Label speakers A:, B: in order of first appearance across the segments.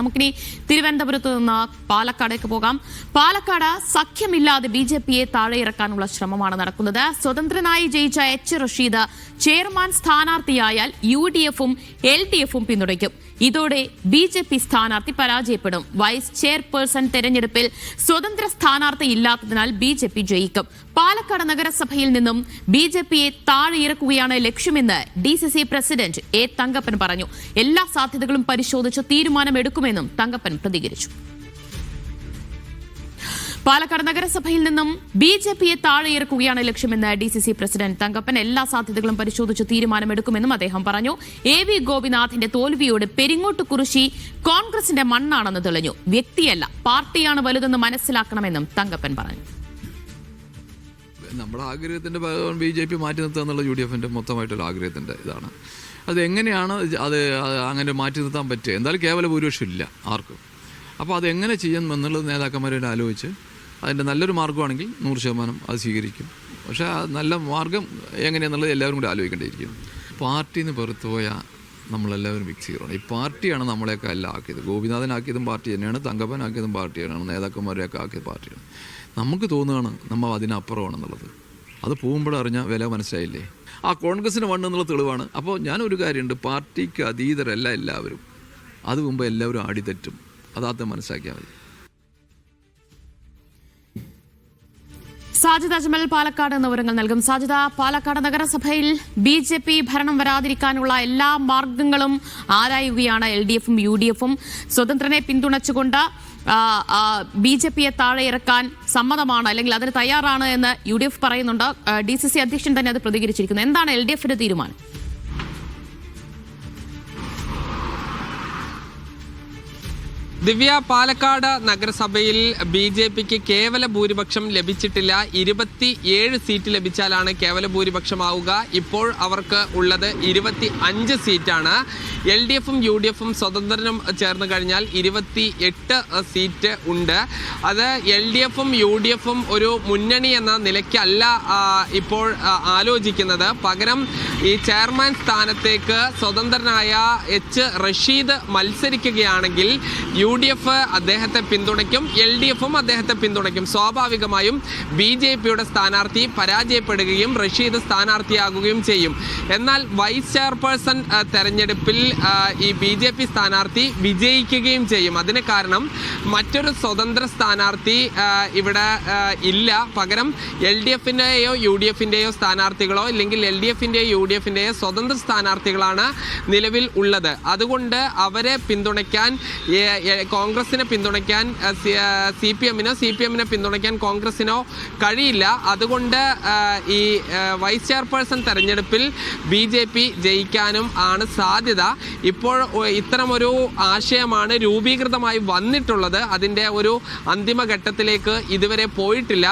A: നമുക്കിനി തിരുവനന്തപുരത്ത് നിന്ന് പാലക്കാടേക്ക് പോകാം. പാലക്കാട് സഖ്യമില്ലാതെ ബി.ജെ.പിയെ താഴെയിറക്കാനുള്ള ശ്രമമാണ് നടക്കുന്നത്. സ്വതന്ത്രനായി ജയിച്ച എച്ച് റഷീദ് ചെയർമാൻ സ്ഥാനാർത്ഥിയായാൽ UDFും LDFും പിന്തുണയ്ക്കും. ഇതോടെ ബി.ജെ.പി സ്ഥാനാർത്ഥി പരാജയപ്പെടും. വൈസ് ചെയർപേഴ്സൺ തെരഞ്ഞെടുപ്പിൽ സ്വതന്ത്ര സ്ഥാനാർത്ഥി ഇല്ലാത്തതിനാൽ ബി.ജെ.പി ജയിക്കും. പാലക്കാട് നഗരസഭയിൽ നിന്നും ബി.ജെ.പിയെ താഴെയിറക്കുകയാണ് ലക്ഷ്യമെന്ന് DCC പ്രസിഡന്റ് A. തങ്കപ്പൻ പറഞ്ഞു. എല്ലാ സാധ്യതകളും പരിശോധിച്ച് തീരുമാനമെടുക്കുമെന്നും തങ്കപ്പൻ പ്രതികരിച്ചു. പാലക്കാട് നഗരസഭയിൽ നിന്നും ബി.ജെ.പിയെ താഴെയിറക്കുകയാണ് ലക്ഷ്യമെന്ന് DCC പ്രസിഡന്റ് തങ്കപ്പൻ. എല്ലാ സാധ്യതകളും പരിശോധിച്ച് തീരുമാനമെടുക്കുമെന്നും അദ്ദേഹം പറഞ്ഞു. AV ഗോപിനാഥിന്റെ തോൽവിയോട് പെരിങ്ങോട്ടുകുറിശി കോൺഗ്രസിന്റെ മണ്ണാണെന്ന് തെളിഞ്ഞു. വ്യക്തിയല്ല, പാർട്ടിയാണ് വലുതെന്ന് മനസ്സിലാക്കണമെന്നും തങ്കപ്പൻ പറഞ്ഞു.
B: നമ്മുടെ ആഗ്രഹത്തിന്റെ ഭാഗമാണ് ബി.ജെ.പി മാറ്റി നിർത്തുക എന്നുള്ള UDFന്റെ മൊത്തമായിട്ടുള്ള ആഗ്രഹത്തിന്റെ ഇതാണ്. അത് എങ്ങനെയാണ് അത് അങ്ങനെ മാറ്റി നിർത്താൻ പറ്റുക? എന്തായാലും കേവല ഭൂരിപക്ഷം ഇല്ല ആർക്കും. അപ്പോൾ അതെങ്ങനെ ചെയ്യണം എന്നുള്ളത് നേതാക്കന്മാരോട് ആലോചിച്ച് അതിൻ്റെ നല്ലൊരു മാർഗ്ഗമാണെങ്കിൽ 100% അത് സ്വീകരിക്കും. പക്ഷേ ആ നല്ല മാർഗ്ഗം എങ്ങനെയാണെന്നുള്ളത് എല്ലാവരും കൂടി ആലോചിക്കേണ്ടിയിരിക്കും. പാർട്ടിയിൽ നിന്ന് പുറത്തു പോയാൽ നമ്മളെല്ലാവരും മിക്സ് ചെയ്യണം. ഈ പാർട്ടിയാണ് നമ്മളെയൊക്കെ എല്ലാം ആക്കിയത്. ഗോപിനാഥനാക്കിയതും പാർട്ടി തന്നെയാണ്, തങ്കപ്പനാക്കിയതും പാർട്ടി തന്നെയാണ്, നേതാക്കന്മാരെയൊക്കെ ആക്കിയത് പാർട്ടിയാണ്. നമുക്ക് തോന്നുകയാണ് നമ്മൾ അതിനപ്പുറമാണെന്നുള്ളത്. അത് പോകുമ്പോഴറിഞ്ഞാൽ വില മനസ്സിലായില്ലേ? ആ കോൺഗ്രസിന് മണ്ണ് എന്നുള്ള തെളിവാണ്. അപ്പോൾ ഞാനൊരു കാര്യമുണ്ട്, പാർട്ടിക്ക് അതീതരല്ല എല്ലാവരും. അത് മുമ്പ് എല്ലാവരും ആടിത്തെറ്റും. അതാദ്യം മനസ്സിലാക്കിയാൽ മതി.
A: സാജിദ അജ്മൽ പാലക്കാട് വിവരങ്ങൾ നൽകും. സാജിദ, പാലക്കാട് നഗരസഭയിൽ ബി.ജെ.പി ഭരണം വരാതിരിക്കാനുള്ള എല്ലാ മാർഗങ്ങളും ആരായുകയാണ് LDFും UDFും. സ്വതന്ത്രനെ പിന്തുണച്ചുകൊണ്ട് ബി.ജെ.പിയെ താഴെ ഇറക്കാൻ സമ്മതമാണ്, അല്ലെങ്കിൽ അതിന് തയ്യാറാണ് എന്ന് UDF പറയുന്നുണ്ട്. DCC അധ്യക്ഷൻ തന്നെ അത് പ്രതികരിച്ചിരിക്കുന്നു. എന്താണ് LDFന്റെ തീരുമാനം?
C: ദിവ്യ, പാലക്കാട് നഗരസഭയിൽ ബി.ജെ.പിക്ക് കേവല ഭൂരിപക്ഷം ലഭിച്ചിട്ടില്ല. 27 സീറ്റ് ലഭിച്ചാലാണ് കേവല ഭൂരിപക്ഷമാവുക. ഇപ്പോൾ അവർക്ക് ഉള്ളത് 25 സീറ്റാണ്. LDFും UDFും സ്വതന്ത്രനും ചേർന്ന് കഴിഞ്ഞാൽ 28 സീറ്റ് ഉണ്ട്. അത് LDFും UDFും ഒരു മുന്നണി എന്ന നിലയ്ക്കല്ല ഇപ്പോൾ ആലോചിക്കുന്നത്. പകരം ഈ ചെയർമാൻ സ്ഥാനത്തേക്ക് സ്വതന്ത്രനായ എച്ച് റഷീദ് മത്സരിക്കുകയാണെങ്കിൽ UDF അദ്ദേഹത്തെ പിന്തുണയ്ക്കും, LDFും അദ്ദേഹത്തെ പിന്തുണയ്ക്കും. സ്വാഭാവികമായും ബി.ജെ.പിയുടെ സ്ഥാനാർത്ഥി പരാജയപ്പെടുകയും റഷീദ് സ്ഥാനാർത്ഥിയാകുകയും ചെയ്യും. എന്നാൽ വൈസ് ചെയർപേഴ്സൺ തെരഞ്ഞെടുപ്പിൽ ഈ ബി.ജെ.പി സ്ഥാനാർത്ഥി വിജയിക്കുകയും ചെയ്യും. അതിന് കാരണം മറ്റൊരു സ്വതന്ത്ര സ്ഥാനാർത്ഥി ഇവിടെ ഇല്ല. പകരം LDFന്റെയോ UDFന്റെയോ സ്ഥാനാർത്ഥികളോ അല്ലെങ്കിൽ LDFന്റെയോ UDFന്റെയോ സ്വതന്ത്ര സ്ഥാനാർത്ഥികളാണ് നിലവിൽ ഉള്ളത്. അതുകൊണ്ട് അവരെ പിന്തുണയ്ക്കാൻ, കോൺഗ്രസിനെ പിന്തുണയ്ക്കാൻ CPMനെ പിന്തുണയ്ക്കാൻ കോൺഗ്രസിനോ കഴിയില്ല. അതുകൊണ്ട് ഈ വൈസ് ചെയർപേഴ്സൺ തെരഞ്ഞെടുപ്പിൽ ബി.ജെ.പി ജയിക്കാനും ആണ് സാധ്യത. ഇപ്പോൾ ഇത്തരമൊരു ആശയമാണ് രൂപീകൃതമായി വന്നിട്ടുള്ളത്. അതിൻ്റെ ഒരു അന്തിമഘട്ടത്തിലേക്ക് ഇതുവരെ പോയിട്ടില്ല.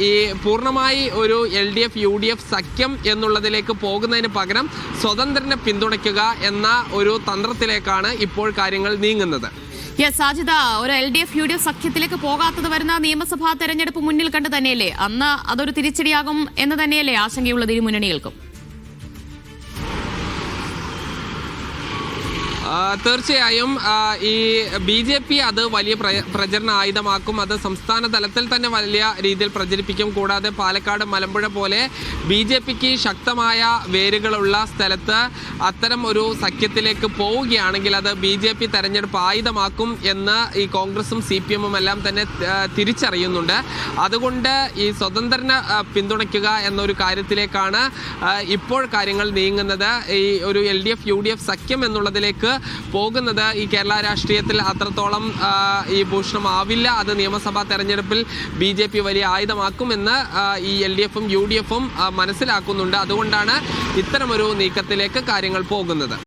C: ഈ പൂർണ്ണമായി ഒരു LDF UDF സഖ്യം എന്നുള്ളതിലേക്ക് പോകുന്നതിന് പകരം സ്വതന്ത്രനെ പിന്തുണയ്ക്കുക എന്ന ഒരു തന്ത്രത്തിലേക്കാണ് ഇപ്പോൾ കാര്യങ്ങൾ നീങ്ങുന്നത്.
A: സാജിദ, ഒരു LDF UDF സഖ്യത്തിലേക്ക് പോകാത്തത് വരുന്ന നിയമസഭാ തെരഞ്ഞെടുപ്പ് മുന്നിൽ കണ്ട് തന്നെയല്ലേ അന്ന് അതൊരു തിരിച്ചടിയാകും എന്ന് തന്നെയല്ലേ ആശങ്കയുള്ളത് ഇരു മുന്നണികൾക്കും?
C: തീർച്ചയായും ഈ ബി.ജെ.പി അത് വലിയ പ്രചരണ ആയുധമാക്കും. അത് സംസ്ഥാന തലത്തിൽ തന്നെ വലിയ രീതിയിൽ പ്രചരിപ്പിക്കും. കൂടാതെ പാലക്കാട്, മലമ്പുഴ പോലെ ബി.ജെ.പിക്ക് ശക്തമായ വേരുകളുള്ള സ്ഥലത്ത് അത്തരം ഒരു സഖ്യത്തിലേക്ക് പോവുകയാണെങ്കിൽ അത് ബി.ജെ.പി തെരഞ്ഞെടുപ്പ് ആയുധമാക്കും എന്ന് ഈ കോൺഗ്രസും CPMും എല്ലാം തന്നെ തിരിച്ചറിയുന്നുണ്ട്. അതുകൊണ്ട് ഈ സ്വതന്ത്രനെ പിന്തുണയ്ക്കുക എന്നൊരു കാര്യത്തിലേക്കാണ് ഇപ്പോൾ കാര്യങ്ങൾ നീങ്ങുന്നത്. ഈ ഒരു LDF UDF സഖ്യം എന്നുള്ളതിലേക്ക് പോകുന്നത് ഈ കേരള രാഷ്ട്രീയത്തിൽ അത്രത്തോളം ഈ ഭൂഷണമാവില്ല. അത് നിയമസഭാ തെരഞ്ഞെടുപ്പിൽ ബി.ജെ.പി വലിയ ആയുധമാക്കുമെന്ന് ഈ LDFും UDFും മനസ്സിലാക്കുന്നുണ്ട്. അതുകൊണ്ടാണ് ഇത്തരമൊരു നീക്കത്തിലേക്ക് കാര്യങ്ങൾ പോകുന്നത്.